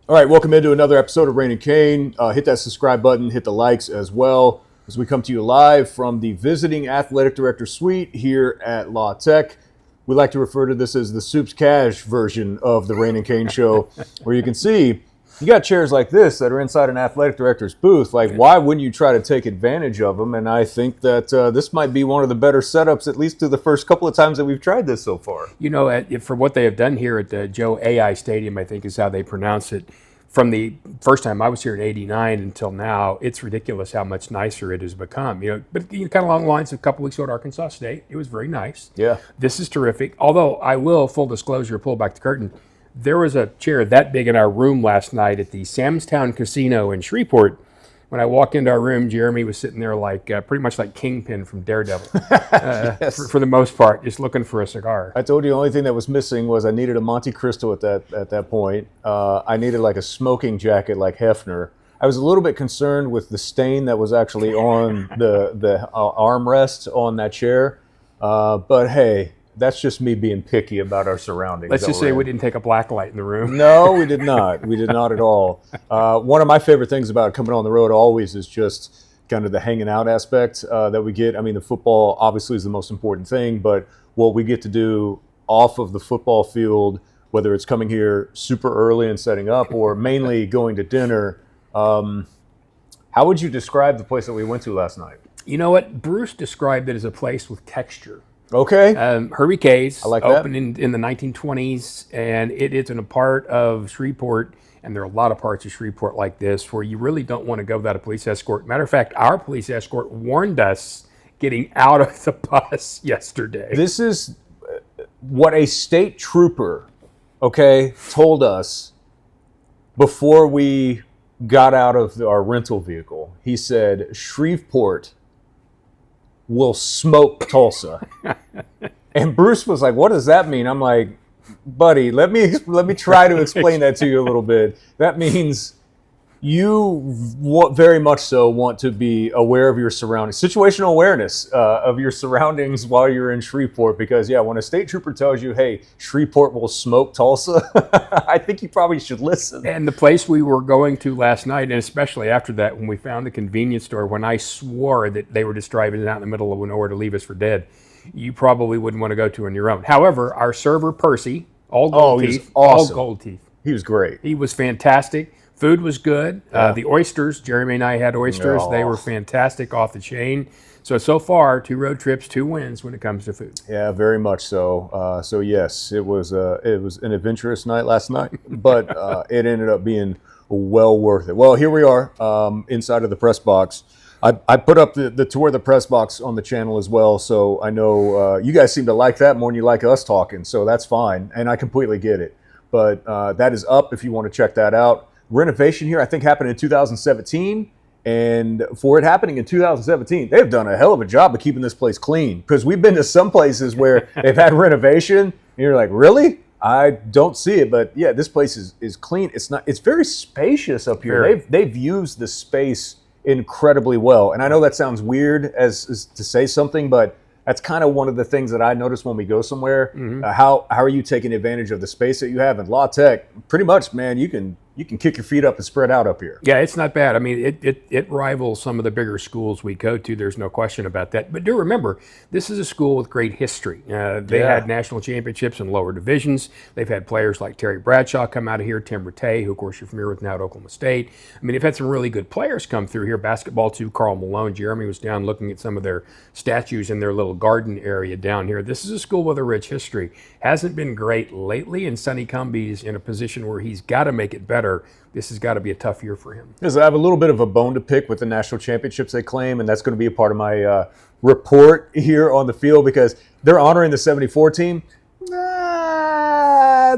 All right, welcome into another episode of Rain and Kane. Hit that subscribe button, hit the likes as well as we come to you live from the Visiting Athletic Director Suite here at La Tech. We like to refer to this as the Soups Cash version of the Rain and Kane show, where you can see you got chairs like this that are inside an athletic director's booth. Like, why wouldn't you try to take advantage of them? And I think that this might be one of the better setups, at least through the first couple of times that we've tried this so far. You know, for what they have done here at the Joe AI Stadium, I think is how they pronounce it. From the first time I was here in '89 until now, it's ridiculous how much nicer it has become. But kind of along the lines of a couple weeks ago at Arkansas State, it was very nice. Yeah. This is terrific. Although I will, full disclosure, pull back the curtain. There was a chair that big in our room last night at the Samstown Casino in Shreveport. When I walked into our room, Jeremy was sitting there like pretty much like Kingpin from Daredevil, Yes. for the most part, just looking for a cigar. I told you the only thing that was missing was I needed a Monte Cristo at that point. I needed like a smoking jacket like Hefner. I was a little bit concerned with the stain that was actually on the armrest on that chair. But hey, that's just me being picky about our surroundings. Let's just say we didn't take a black light in the room. No, we did not. We did not at all. One of my favorite things about coming on the road always is just kind of the hanging out aspect that we get. I mean, the football obviously is the most important thing, but what we get to do off of the football field, whether it's coming here super early and setting up or mainly going to dinner, how would you describe the place that we went to last night? You know what? Bruce described it as a place with texture. Okay. Herbie K's like opened in the 1920s, and it is in a part of Shreveport, and there are a lot of parts of Shreveport like this where you really don't want to go without a police escort. Matter of fact, our police escort warned us getting out of the bus yesterday. This is what a state trooper, told us before we got out of our rental vehicle. He said, Shreveport will smoke Tulsa. And Bruce was like, what does that mean? I'm like, buddy, let me try to explain that to you a little bit. That means you very much so want to be aware of your surroundings, situational awareness of your surroundings while you're in Shreveport. Because, yeah, when a state trooper tells you, hey, Shreveport will smoke Tulsa, I think you probably should listen. And the place we were going to last night, and especially after that, when we found the convenience store, when I swore that they were just driving out in the middle of nowhere to leave us for dead, you probably wouldn't want to go to on your own. However, our server, Percy, all gold teeth. Awesome. All gold teeth. He was great. He was fantastic. Food was good. Yeah. The oysters, Jeremy and I had oysters. Oh. They were fantastic, off the chain. So far, 2 road trips, 2 wins when it comes to food. Yeah, very much so. So yes, it was an adventurous night last night, but it ended up being well worth it. Well, here we are inside of the press box. I put up the tour of the press box on the channel as well, so I know you guys seem to like that more than you like us talking, so that's fine, and I completely get it. But that is up if you want to check that out. Renovation here, I think, happened in 2017. And for it happening in 2017, they've done a hell of a job of keeping this place clean. Because we've been to some places where they've had renovation, and you're like, really? I don't see it. But yeah, this place is clean. It's very spacious up here. Very. They've used the space incredibly well. And I know that sounds weird as to say something, but that's kind of one of the things that I notice when we go somewhere. Mm-hmm. How are you taking advantage of the space that you have? In La Tech, pretty much, man, you can kick your feet up and spread out up here. Yeah, it's not bad. I mean, it rivals some of the bigger schools we go to. There's no question about that. But do remember, this is a school with great history. They had national championships in lower divisions. They've had players like Terry Bradshaw come out of here, Tim Rattay, who, of course, you're familiar with now at Oklahoma State. I mean, they've had some really good players come through here. Basketball, too, Karl Malone. Jeremy was down looking at some of their statues in their little garden area down here. This is a school with a rich history. Hasn't been great lately, and Sonny Cumbie's in a position where he's got to make it better. This has got to be a tough year for him. Because I have a little bit of a bone to pick with the national championships they claim, and that's going to be a part of my report here on the field because they're honoring the 74 team.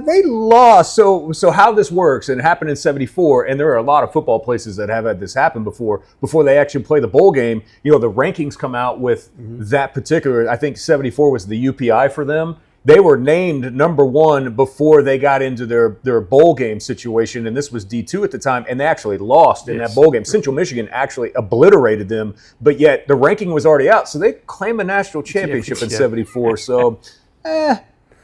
They lost. So how this works, and it happened in 74, and there are a lot of football places that have had this happen before they actually play the bowl game. You know, the rankings come out with that particular, I think 74 was the UPI for them. They were named number 1 before they got into their bowl game situation, and this was D2 at the time, and they actually lost in that bowl game. Central Michigan actually obliterated them, but yet the ranking was already out, so they claim a national championship in 74. So,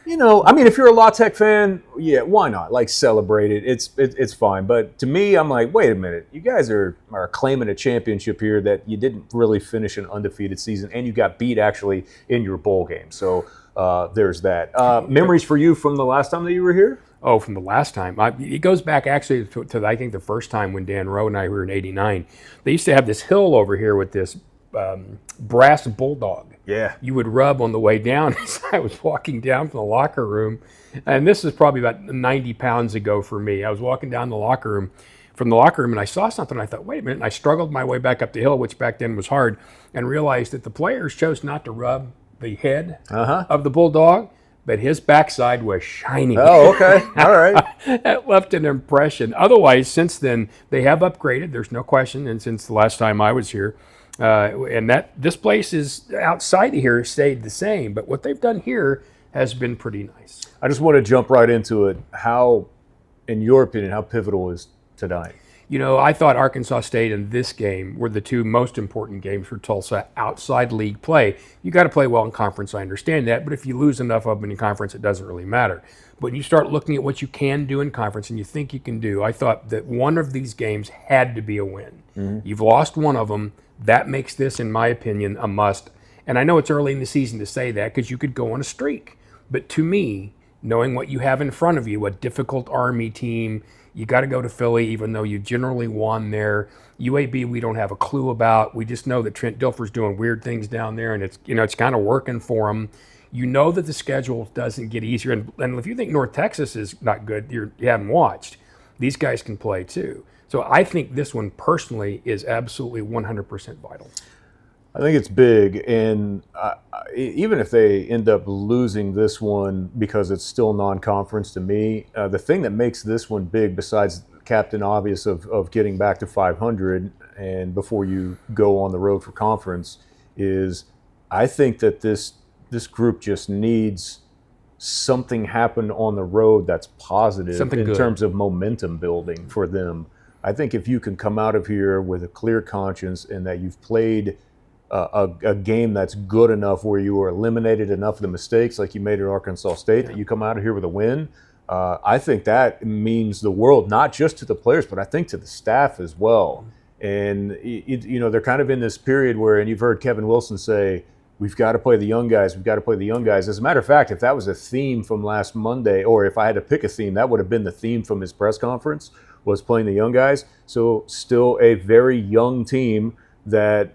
I mean, if you're a La Tech fan, yeah, why not? Like, celebrate it. It's fine. But to me, I'm like, wait a minute. You guys are claiming a championship here that you didn't really finish an undefeated season, and you got beat actually in your bowl game. So there's that. Memories for you from the last time that you were here? Oh, from the last time. It goes back actually to I think the first time when Dan Rowe and I were in '89. They used to have this hill over here with this brass bulldog. Yeah. You would rub on the way down as I was walking down from the locker room. And this is probably about 90 pounds ago for me. I was walking down the locker room and I saw something. I thought, wait a minute. And I struggled my way back up the hill, which back then was hard, and realized that the players chose not to rub the head of the bulldog, but his backside was shining. Oh, okay. All right. That left an impression. Otherwise, since then, they have upgraded. There's no question. And since the last time I was here, and this place is outside of here stayed the same, but what they've done here has been pretty nice. I just want to jump right into it. How, in your opinion, how pivotal is tonight? I thought Arkansas State and this game were the two most important games for Tulsa outside league play. You got to play well in conference, I understand that, but if you lose enough of them in conference, it doesn't really matter. But when you start looking at what you can do in conference and you think you can do, I thought that one of these games had to be a win. Mm-hmm. You've lost one of them. That makes this, in my opinion, a must. And I know it's early in the season to say that because you could go on a streak. But to me, knowing what you have in front of you, a difficult Army team, you got to go to Philly, even though you generally won there. UAB, we don't have a clue about. We just know that Trent Dilfer's doing weird things down there, and it's kind of working for him. You know that the schedule doesn't get easier. And if you think North Texas is not good, you haven't watched. These guys can play too. So I think this one personally is absolutely 100% vital. I think it's big, and even if they end up losing this one because it's still non-conference to me, the thing that makes this one big, besides Captain Obvious of getting back to 500 and before you go on the road for conference, is I think that this group just needs something happen on the road that's positive in terms of momentum building for them. I think if you can come out of here with a clear conscience and that you've played a game that's good enough where you were eliminated enough of the mistakes like you made at Arkansas State, that you come out of here with a win, I think that means the world, not just to the players, but I think to the staff as well. And, they're kind of in this period where, and you've heard Kevin Wilson say, we've got to play the young guys. We've got to play the young guys. As a matter of fact, if that was a theme from last Monday, or if I had to pick a theme, that would have been the theme from his press conference, was playing the young guys. So still a very young team that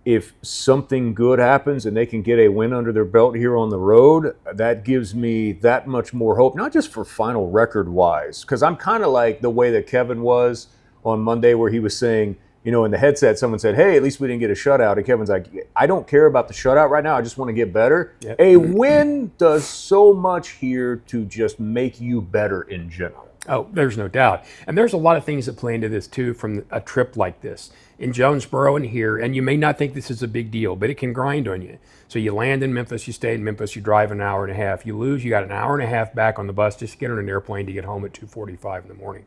if something good happens and they can get a win under their belt here on the road, that gives me that much more hope, not just for final record-wise, because I'm kind of like the way that Kevin was on Monday where he was saying, in the headset, someone said, hey, at least we didn't get a shutout. And Kevin's like, I don't care about the shutout right now. I just want to get better. Yep. A win does so much here to just make you better in general. Oh, there's no doubt. And there's a lot of things that play into this, too, from a trip like this. In Jonesboro and here, and you may not think this is a big deal, but it can grind on you. So you land in Memphis, you stay in Memphis, you drive an hour and a half. You lose, you got an hour and a half back on the bus just to get on an airplane to get home at 2:45 in the morning.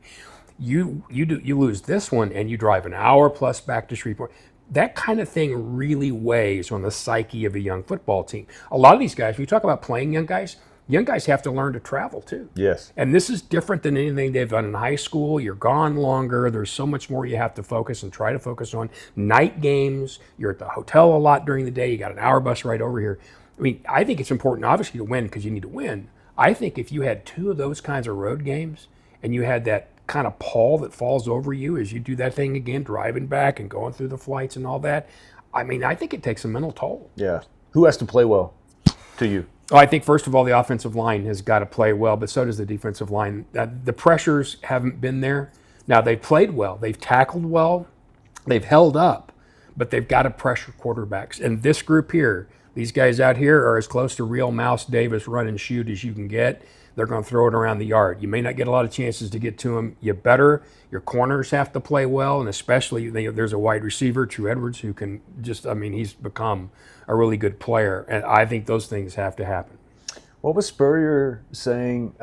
You lose this one, and you drive an hour plus back to Shreveport. That kind of thing really weighs on the psyche of a young football team. A lot of these guys, when you talk about playing young guys have to learn to travel too. Yes. And this is different than anything they've done in high school. You're gone longer. There's so much more you have to focus and try to focus on. Night games, you're at the hotel a lot during the day. You got an hour bus right over here. I mean, I think it's important, obviously, to win because you need to win. I think if you had two of those kinds of road games and you had that kind of pall that falls over you as you do that thing again, driving back and going through the flights and all that, I mean, I think it takes a mental toll. Yeah. Who has to play well to you? Oh, I think, first of all, the offensive line has got to play well, but so does the defensive line. The pressures haven't been there. Now, they've played well. They've tackled well. They've held up, but they've got to pressure quarterbacks. And this group here, these guys out here are as close to real Mouse Davis run and shoot as you can get. They're going to throw it around the yard. You may not get a lot of chances to get to them. You better. Your corners have to play well, and especially there's a wide receiver, True Edwards, who can he's become a really good player, and I think those things have to happen. What was Spurrier saying?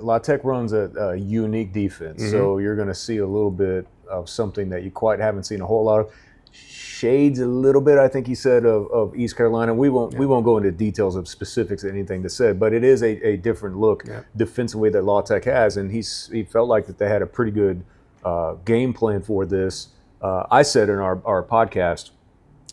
La Tech runs a unique defense, so you're going to see a little bit of something that you quite haven't seen a whole lot of. shades a little bit, I think he said, of East Carolina. We won't go into details of specifics or anything to say, but it is a different look defensively that La Tech has, and he felt like that they had a pretty good game plan for this. I said in our podcast,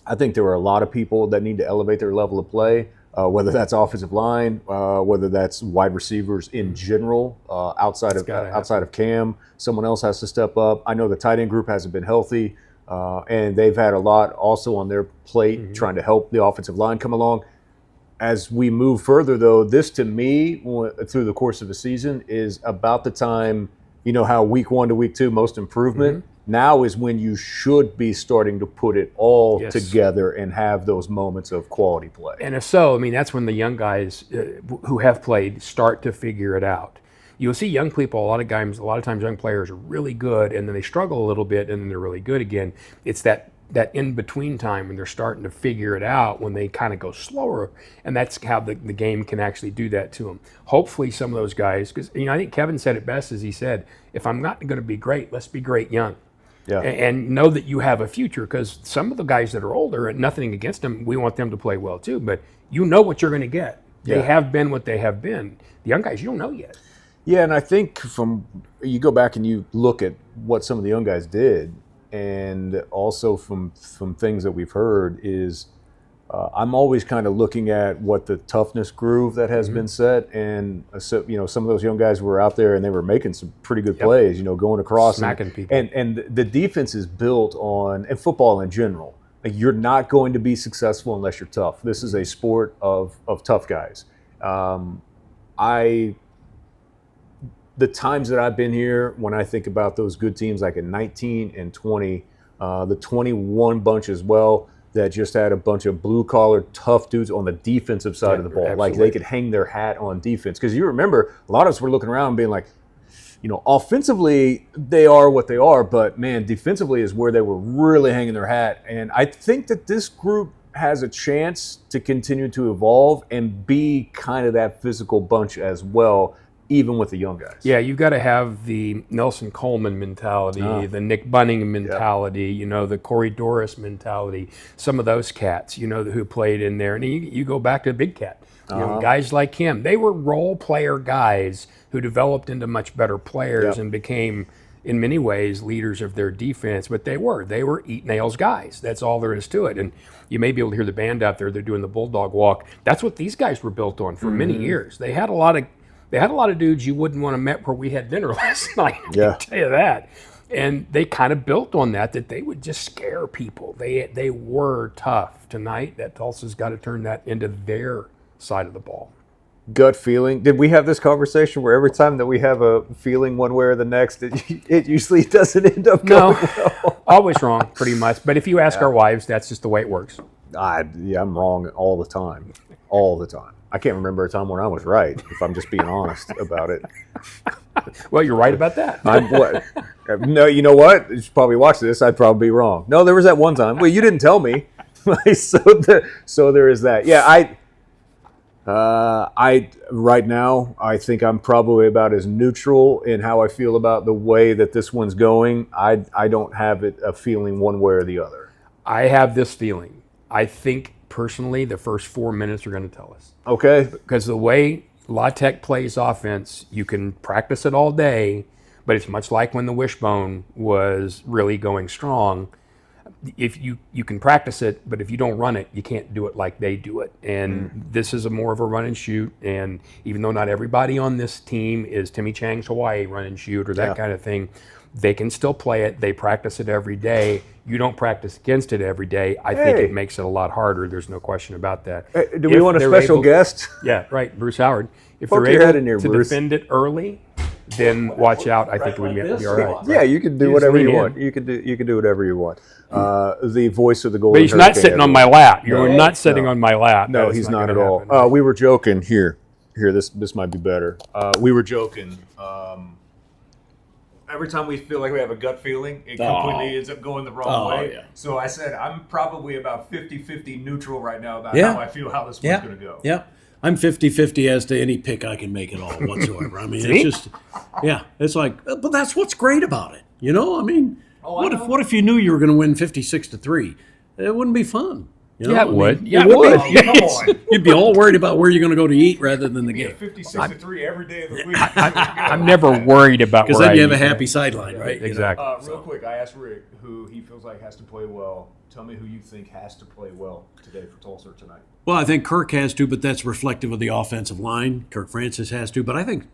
I think there were a lot of people that need to elevate their level of play, whether that's offensive line, whether that's wide receivers in general, outside of Cam. Someone else has to step up. I know the tight end group hasn't been healthy. And they've had a lot also on their plate trying to help the offensive line come along. As we move further, though, this to me, through the course of the season, is about the time, you know how week 1 to week 2, most improvement. Now is when you should be starting to put it all together and have those moments of quality play. And if so, I mean, that's when the young guys who have played start to figure it out. You'll see young people, a lot of times young players are really good, and then they struggle a little bit, and then they're really good again. It's that in-between time when they're starting to figure it out, when they kind of go slower, and that's how the game can actually do that to them. Hopefully some of those guys, because I think Kevin said it best as he said, if I'm not going to be great, let's be great young. Yeah. And know that you have a future, because some of the guys that are older, and nothing against them, we want them to play well too, but you know what you're going to get. They have been what they have been. The young guys, you don't know yet. Yeah, and I think you go back and you look at what some of the young guys did, and also from things that we've heard is I'm always kind of looking at what the toughness groove that has been set, and some of those young guys were out there and they were making some pretty good plays, going across, smacking people, and the defense is built on, and football in general, like you're not going to be successful unless you're tough. This is a sport of tough guys. The times that I've been here, when I think about those good teams like in 19 and 20, the 21 bunch as well, that just had a bunch of blue-collar, tough dudes on the defensive side of the ball. Absolutely. Like they could hang their hat on defense. Because you remember, a lot of us were looking around and being like, offensively, they are what they are, but man, defensively is where they were really hanging their hat. And I think that this group has a chance to continue to evolve and be kind of that physical bunch as well, even with the young guys. Yeah, you've got to have the Nelson Coleman mentality, the Nick Bunning mentality, the Corey Doris mentality, some of those cats, who played in there. And you go back to Big Cat, guys like him. They were role player guys who developed into much better players and became, in many ways, leaders of their defense. But they were eat nails guys. That's all there is to it. And you may be able to hear the band out there. They're doing the Bulldog Walk. That's what these guys were built on for many years. They had a lot of dudes you wouldn't want to met where we had dinner last night. I can tell you that. And they kind of built on that they would just scare people. They were tough. Tonight, that Tulsa's got to turn that into their side of the ball. Gut feeling. Did we have this conversation where every time that we have a feeling one way or the next, it usually doesn't end up going well? Always wrong, pretty much. But if you ask our wives, that's just the way it works. I'm wrong all the time. All the time. I can't remember a time when I was right, if I'm just being honest about it. Well, you're right about that. No, you know what? You should probably watch this. I'd probably be wrong. No, there was that one time. Well, you didn't tell me. So there is that. Yeah, I right now, I think I'm probably about as neutral in how I feel about the way that this one's going. I don't have a feeling one way or the other. I have this feeling. I think personally the first 4 minutes are going to tell us. Okay. Because the way La Tech plays offense, you can practice it all day, but it's much like when the Wishbone was really going strong. If you can practice it, but if you don't run it, you can't do it like they do it. And this is more of a run and shoot. And even though not everybody on this team is Timmy Chang's Hawaii run and shoot or that kind of thing, they can still play it. They practice it every day. You don't practice against it every day. I think it makes it a lot harder. There's no question about that. Do we want a special guest? Yeah, right, Bruce Howard. If Poke they're your head able in here, to Bruce. defend it early, then watch out. I think it would be all right. Yeah, you can do whatever you want. You can do whatever you want. The voice of the Golden But he's Hurricane. not sitting on my lap. You're not sitting on my lap. No, he's not at all. We were joking here. This might be better. We were joking. Every time we feel like we have a gut feeling, it completely ends up going the wrong way. Yeah. So I said I'm probably about 50-50 neutral right now about how I feel how this one's going to go. Yeah. I'm 50-50 as to any pick I can make at all whatsoever. I mean, it's just, it's like, but that's what's great about it. I mean, What if you knew you were going to win 56-3? It wouldn't be fun. You know? Yeah, it I mean, would. Yeah, it would. Come on. You'd be all worried about where you're going to go to eat rather than the game. 56-3 every day of the week. I'm never worried about Because where then you I have a eat. happy sideline, right? You know? Exactly. Real quick, I asked Rick who he feels like has to play well. Tell me who you think has to play well today for Tulsa tonight. Well, I think Kirk has to, but that's reflective of the offensive line. Kirk Francis has to, but I think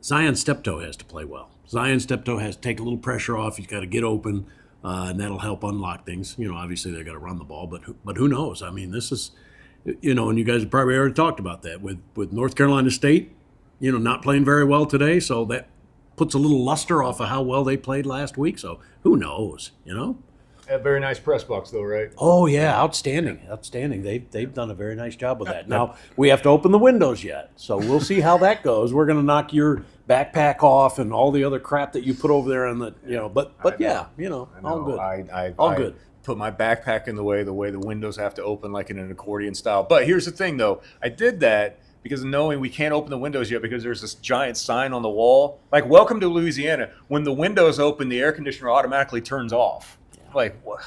Zion Steptoe has to play well. Zion Steptoe has to take a little pressure off. He's got to get open, and that'll help unlock things. You know, obviously they've got to run the ball, but who knows? I mean, this is, you know, and you guys have probably already talked about that with North Carolina State, you know, not playing very well today, so that puts a little luster off of how well they played last week. So who knows? You know. A very nice press box, though, right? Oh yeah, outstanding. They've done a very nice job with that. Now we have to open the windows yet, so we'll see how that goes. We're going to knock your backpack off and all the other crap that you put over there in the, you know. But yeah, you know, all good. All good. Put my backpack in the way the windows have to open like in an accordion style. But here's the thing, though. I did that because knowing we can't open the windows yet because there's this giant sign on the wall. Like, welcome to Louisiana. When the windows open, the air conditioner automatically turns off. Like, what?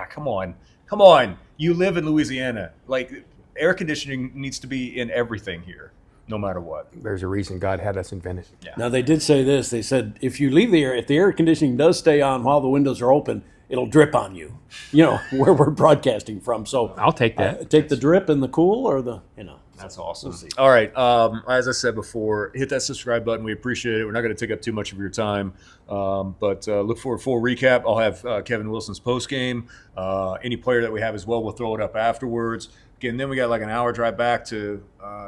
Come on. You live in Louisiana. Like, air conditioning needs to be in everything here, no matter what. There's a reason God had us invented. Yeah. Now they did say this. They said if you leave if the air conditioning does stay on while the windows are open, it'll drip on you. You know where we're broadcasting from. So I'll take that. take the drip and the cool, or the, you know. That's awesome. All right. As I said before, hit that subscribe button. We appreciate it. We're not going to take up too much of your time, but look for a full recap. I'll have Kevin Wilson's post game. Any player that we have as well, we'll throw it up afterwards. Again, then we got like an hour drive back to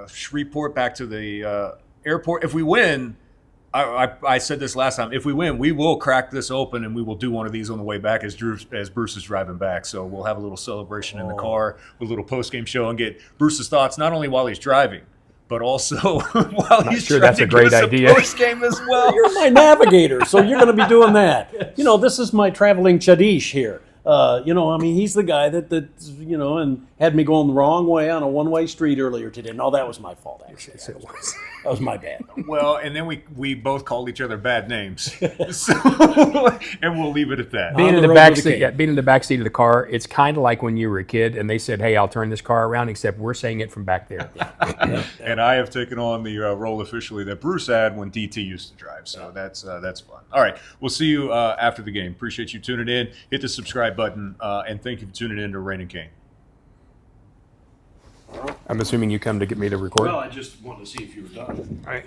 Shreveport, back to the airport. If we win, I said this last time. If we win, we will crack this open and we will do one of these on the way back as Bruce is driving back. So we'll have a little celebration in the car with a little post game show and get Bruce's thoughts not only while he's driving, but also while he's sure trying that's to a great give us idea. post game as well. You're my navigator, so you're going to be doing that. You know, this is my traveling Chadish here. You know, I mean, he's the guy that you know, and had me going the wrong way on a one-way street earlier today. No, that was my fault, actually. That was my bad. Well, and then we both called each other bad names, so, and we'll leave it at that. Being On in the the road back with the seat, king. yeah, being in the back seat of the car, it's kind of like when you were a kid and they said, "Hey, I'll turn this car around," except we're saying it from back there. And I have taken on the role officially that Bruce had when DT used to drive. So that's fun. All right, we'll see you after the game. Appreciate you tuning in. Hit the subscribe button, and thank you for tuning in to Rain and Kane. I'm assuming you come to get me to record. I just wanted to see if you were done. All right.